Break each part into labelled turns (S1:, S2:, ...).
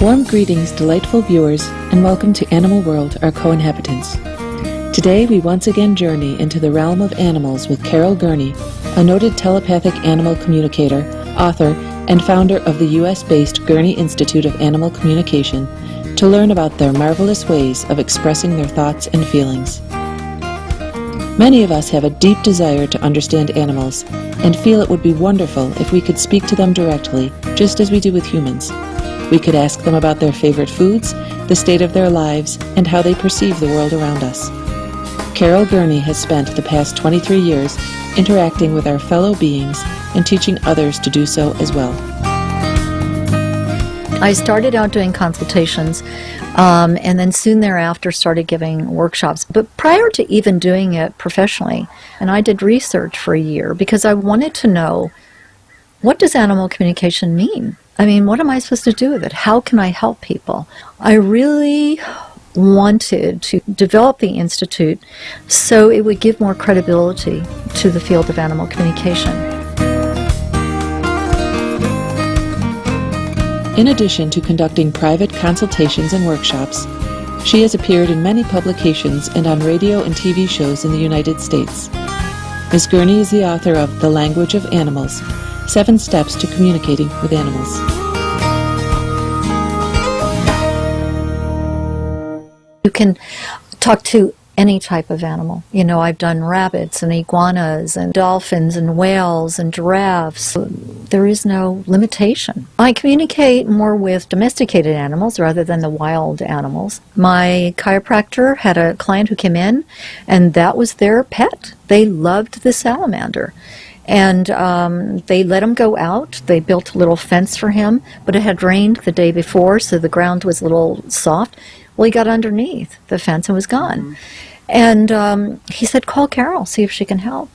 S1: Warm greetings, delightful viewers, and welcome to Animal World, our co-inhabitants. Today we once again journey into the realm of animals with Carol Gurney, a noted telepathic animal communicator, author, and founder of the US-based Gurney Institute of Animal Communication, to learn about their marvelous ways of expressing their thoughts and feelings. Many of us have a deep desire to understand animals and feel it would be wonderful if we could speak to them directly, just as we do with humans. We could ask them about their favorite foods, the state of their lives, and how they perceive the world around us. Carol Gurney has spent the past 23 years interacting with our fellow beings and teaching others to do so as well.
S2: I started out doing consultations and then soon thereafter started giving workshops. But prior to even doing it professionally, and I did research for a year because I wanted to know, what does animal communication mean? I mean, what am I supposed to do with it? How can I help people? I really wanted to develop the Institute so it would give more credibility to the field of animal communication.
S1: In addition to conducting private consultations and workshops, she has appeared in many publications and on radio and TV shows in the United States. Ms. Gurney is the author of The Language of Animals, 7 Steps to Communicating with Animals.
S2: You can talk to any type of animal. You know, I've done rabbits and iguanas and dolphins and whales and giraffes. There is no limitation. I communicate more with domesticated animals rather than the wild animals. My chiropractor had a client who came in and that was their pet. They loved the salamander. And they let him go out. They built a little fence for him, but it had rained the day before, so the ground was a little soft. Well, he got underneath the fence and was gone. And he said, call Carol, see if she can help.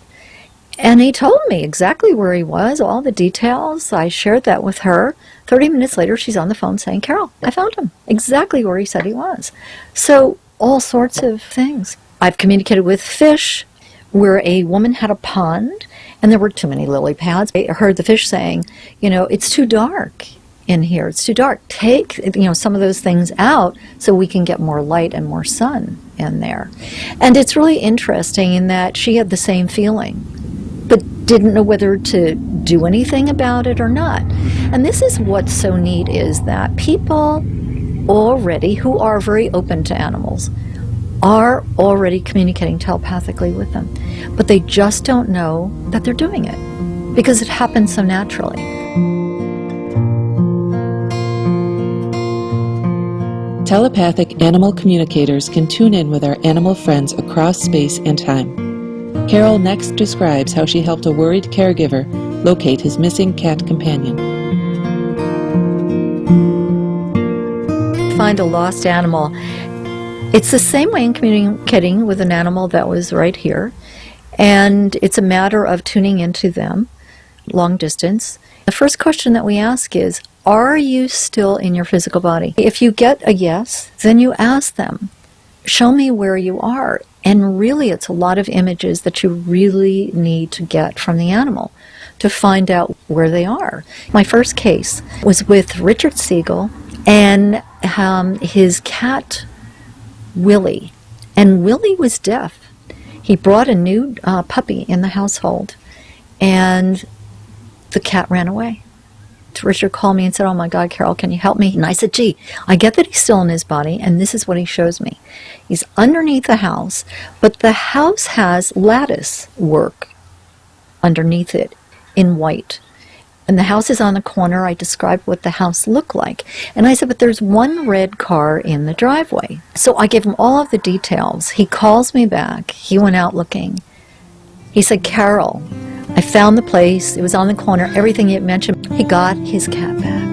S2: And he told me exactly where he was, all the details. I shared that with her. 30 minutes later, she's on the phone saying, Carol, I found him exactly where he said he was. So all sorts of things. I've communicated with fish, where a woman had a pond and there were too many lily pads. I heard the fish saying, you know, it's too dark in here. It's too dark. Take, you know, some of those things out so we can get more light and more sun in there. And it's really interesting in that she had the same feeling, but didn't know whether to do anything about it or not. And this is what's so neat, is that people already, who are very open to animals, are already communicating telepathically with them, but they just don't know that they're doing it because it happens so naturally.
S1: Telepathic animal communicators can tune in with our animal friends across space and time. Carol next describes how she helped a worried caregiver locate his missing cat companion.
S2: Find a lost animal. It's the same way in communicating with an animal that was right here, and it's a matter of tuning into them, long distance. The first question that we ask is, are you still in your physical body? If you get a yes, then you ask them, show me where you are. And really, it's a lot of images that you really need to get from the animal to find out where they are. My first case was with Richard Siegel and his cat, Willie, and Willie was deaf. He brought a new puppy in the household, and the cat ran away. Richard called me and said, oh my God, Carol, can you help me? And I said, gee, I get that he's still in his body, and this is what he shows me. He's underneath the house, but the house has lattice work underneath it in white. And the house is on a corner. I described what the house looked like. And I said, but there's one red car in the driveway. So I gave him all of the details. He calls me back. He went out looking. He said, Carol, I found the place. It was on the corner. Everything you mentioned. He got his cat back.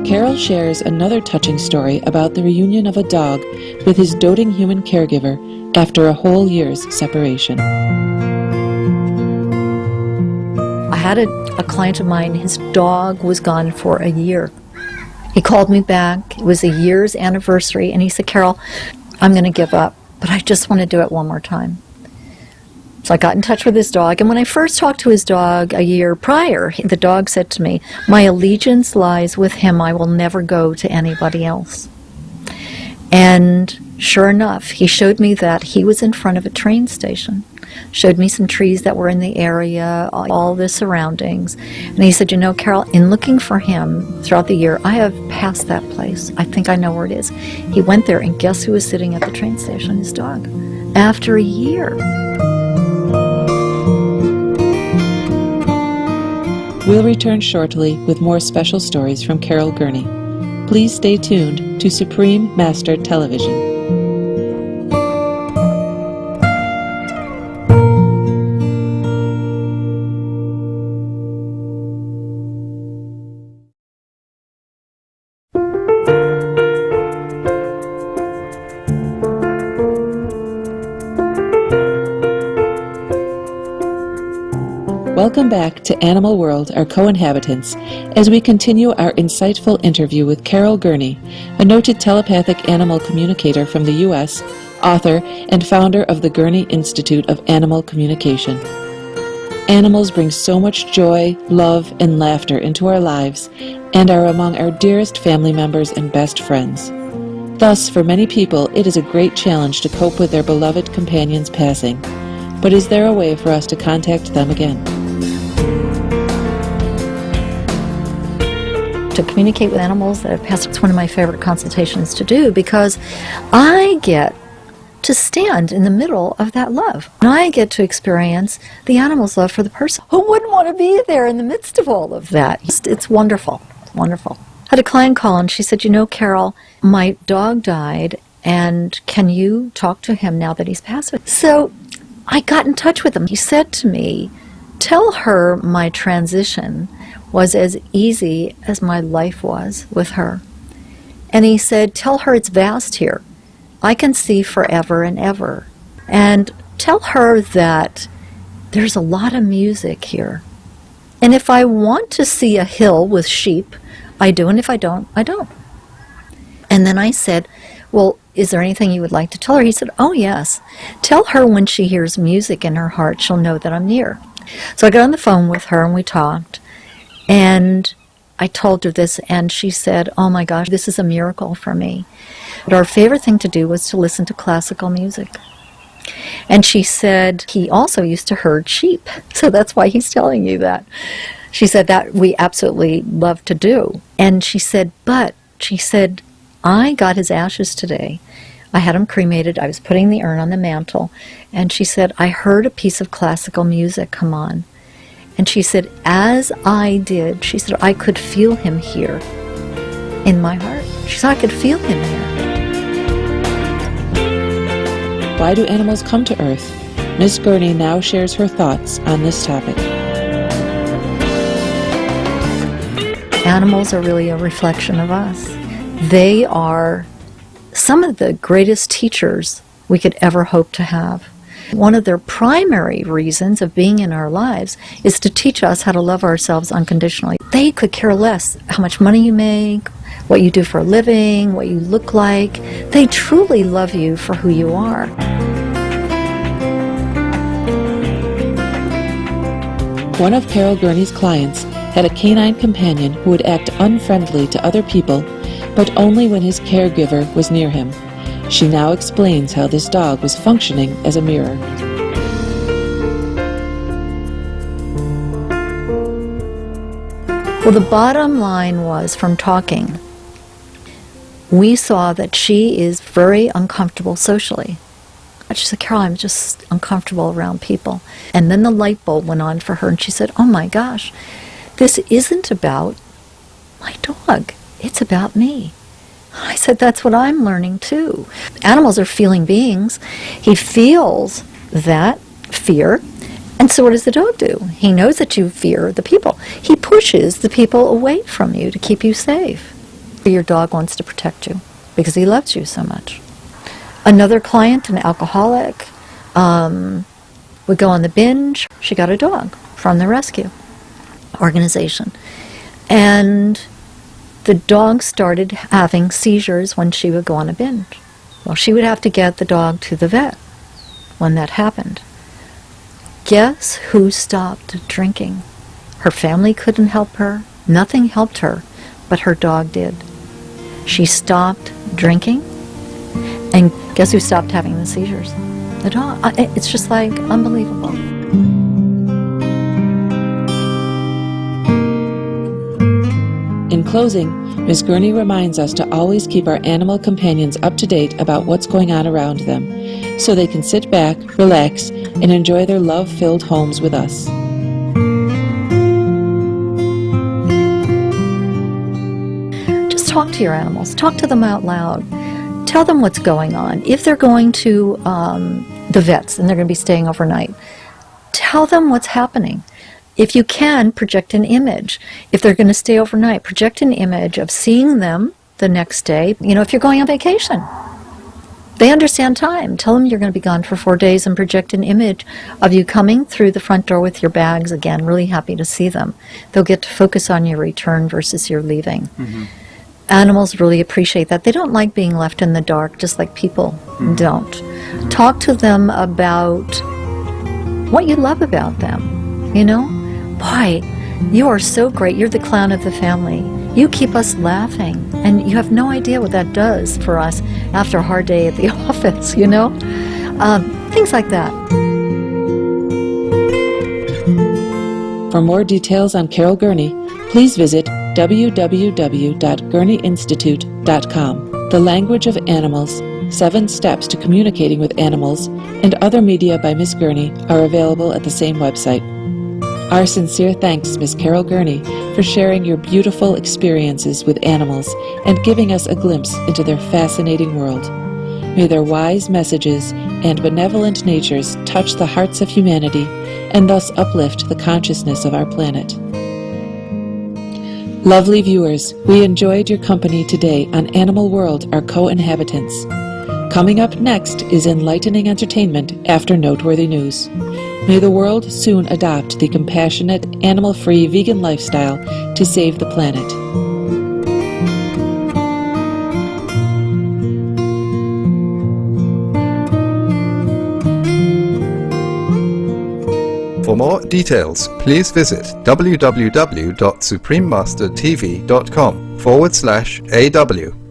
S1: Carol shares another touching story about the reunion of a dog with his doting human caregiver after a whole year's separation.
S2: I had a client of mine, his dog was gone for a year. He called me back. It was a year's anniversary, and he said, Carol, I'm going to give up, but I just want to do it one more time. So I got in touch with his dog, and when I first talked to his dog a year prior, the dog said to me, "My allegiance lies with him. I will never go to anybody else." And sure enough, he showed me that he was in front of a train station, showed me some trees that were in the area, all the surroundings. And he said, "You know, Carol, in looking for him throughout the year, I have passed that place. I think I know where it is." He went there, and guess who was sitting at the train station? His dog. After a year.
S1: We'll return shortly with more special stories from Carol Gurney. Please stay tuned to Supreme Master Television. Welcome back to Animal World, our co-inhabitants, as we continue our insightful interview with Carol Gurney, a noted telepathic animal communicator from the U.S., author, and founder of the Gurney Institute of Animal Communication. Animals bring so much joy, love, and laughter into our lives and are among our dearest family members and best friends. Thus, for many people, it is a great challenge to cope with their beloved companion's passing. But is there a way for us to contact them again?
S2: To communicate with animals that have passed, it's one of my favorite consultations to do, because I get to stand in the middle of that love. And I get to experience the animal's love for the person. Who wouldn't want to be there in the midst of all of that? It's wonderful. It's wonderful. I had a client call, and she said, "You know, Carol, my dog died, and can you talk to him now that he's passed away?" So I got in touch with him. He said to me, "Tell her my transition was as easy as my life was with her." And he said, "Tell her it's vast here. I can see forever and ever. And tell her that there's a lot of music here. And if I want to see a hill with sheep, I do, and if I don't, I don't." And then I said, "Well, is there anything you would like to tell her?" He said, "Oh, yes. Tell her when she hears music in her heart, she'll know that I'm near." So I got on the phone with her, and we talked. And I told her this, and she said, "Oh my gosh, this is a miracle for me." But our favorite thing to do was to listen to classical music. And she said he also used to herd sheep, so that's why he's telling you that. She said that we absolutely love to do. And she said, "I got his ashes today. I had him cremated. I was putting the urn on the mantle." And she said, "I heard a piece of classical music come on. And she said, as I did, she said, I could feel him here in my heart." She said, "I could feel him here."
S1: Why do animals come to Earth? Miss Gurney now shares her thoughts on this topic.
S2: Animals are really a reflection of us. They are some of the greatest teachers we could ever hope to have. One of their primary reasons of being in our lives is to teach us how to love ourselves unconditionally. They could care less how much money you make, what you do for a living, what you look like. They truly love you for who you are.
S1: One of Carol Gurney's clients had a canine companion who would act unfriendly to other people, but only when his caregiver was near him. She now explains how this dog was functioning as a mirror.
S2: Well, the bottom line was, from talking, we saw that she is very uncomfortable socially. She said, "Carol, I'm just uncomfortable around people." And then the light bulb went on for her, and she said, "Oh my gosh, this isn't about my dog. It's about me." I said, "That's what I'm learning too." Animals are feeling beings. He feels that fear, and so what does the dog do? He knows that you fear the people. He pushes the people away from you to keep you safe. Your dog wants to protect you because he loves you so much. Another client, an alcoholic, would go on the binge. She got a dog from the rescue organization. And the dog started having seizures when she would go on a binge. Well, she would have to get the dog to the vet when that happened. Guess who stopped drinking? Her family couldn't help her. Nothing helped her, but her dog did. She stopped drinking, and guess who stopped having the seizures? The dog. It's just like unbelievable.
S1: In closing, Ms. Gurney reminds us to always keep our animal companions up to date about what's going on around them, so they can sit back, relax, and enjoy their love-filled homes with us.
S2: Just talk to your animals. Talk to them out loud. Tell them what's going on. If they're going to the vets and they're going to be staying overnight, tell them what's happening. If you can, project an image. If they're going to stay overnight, project an image of seeing them the next day. You know, if you're going on vacation, they understand time. Tell them you're going to be gone for 4 days and project an image of you coming through the front door with your bags again, really happy to see them. They'll get to focus on your return versus your leaving. Mm-hmm. Animals really appreciate that. They don't like being left in the dark, just like people don't. Talk to them about what you love about them, you know? Boy, you are so great. You're the clown of the family. You keep us laughing, and you have no idea what that does for us after a hard day at the office, you know? Things like that.
S1: For more details on Carol Gurney, please visit www.gurneyinstitute.com. The Language of Animals, 7 Steps to Communicating with Animals, and other media by Ms. Gurney are available at the same website. Our sincere thanks, Ms. Carol Gurney, for sharing your beautiful experiences with animals and giving us a glimpse into their fascinating world. May their wise messages and benevolent natures touch the hearts of humanity and thus uplift the consciousness of our planet. Lovely viewers, we enjoyed your company today on Animal World, Our Co-Inhabitants. Coming up next is enlightening entertainment after noteworthy news. May the world soon adopt the compassionate, animal-free vegan lifestyle to save the planet.
S3: For more details, please visit www.suprememastertv.com/AW.